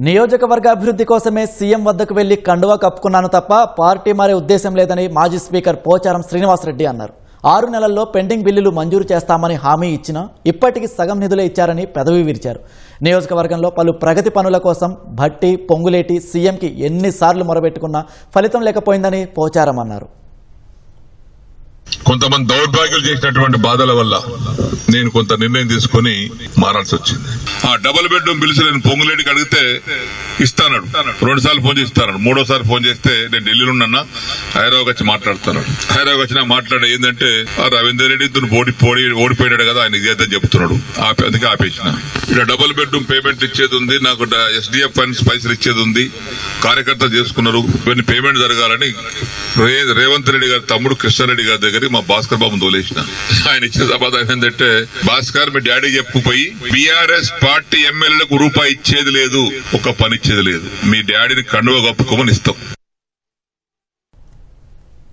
నియోజకవర్గ అభివృద్ధి కోసమే సీఎం వద్దకు వెళ్లి కండువా కప్పుకున్నాను తప్ప పార్టీ మారే ఉద్దేశం లేదని మాజీ స్పీకర్ పోచారం శ్రీనివాసరెడ్డి అన్నారు. 6 నెలల్లో పెండింగ్ బిల్లులు మంజూరు చేస్తామని హామీ ఇచ్చినా ఇప్పటికీ సగం నిధులే ఇచ్చారని పెదవి విరిచారు. నియోజకవర్గంలో పలు ప్రగతి పనుల కోసం భట్టి, పొంగులేటి సీఎంకి ఎన్నిసార్లు మొరబెట్టుకున్నా ఫలితం లేకపోయిందని పోచారం అన్నారు. కొంతమంది దౌర్భాగ్యులు చేసినటువంటి బాధల వల్ల నేను కొంత నిర్ణయం తీసుకుని మారాల్సి వచ్చింది. ఆ డబుల్ బెడ్రూమ్ బిల్స్ నేను పొంగులేటికి అడిగితే ఇస్తాడు. 2 సార్లు ఫోన్ చేసి ఇస్తాడు. 3ఓసారి ఫోన్ చేస్తే నేను ఢిల్లీలో ఉన్నా, హైదరాబాద్ వచ్చి మాట్లాడుతున్నాడు. హైదరాబాద్ వచ్చి మాట్లాడే ఏంటంటే రవీందర్ రెడ్డి ఓడిపోయాడు కదా, ఆయన ఇదేదని చెప్తున్నాడు. అందుకే ఆపేసిన. ఇక్కడ డబుల్ బెడ్రూమ్ పేమెంట్ ఇచ్చేది ఉంది, నాకు SDF ఫండ్స్ పైసలు ఇచ్చేది ఉంది. కార్యకర్తలు చేసుకున్నారు. ఇవన్నీ పేమెంట్ జరగాలని రేవంత్ రెడ్డి గారి తమ్ముడు కృష్ణారెడ్డి గారి దగ్గర మా భాస్కర్ బాబును తోలేసిన. ఆయన ఇచ్చిన సమాధానం ఏంటంటే, భాస్కర్ మీ డాడీ చెప్పుపోయి బీఆర్ఎస్ పార్టీ ఎమ్మెల్యేలకు రూపాయి ఇచ్చేది లేదు, ఒక పని ఇచ్చేది లేదు, మీ డాడీని కండువ కప్పుకోమని ఇస్తాం.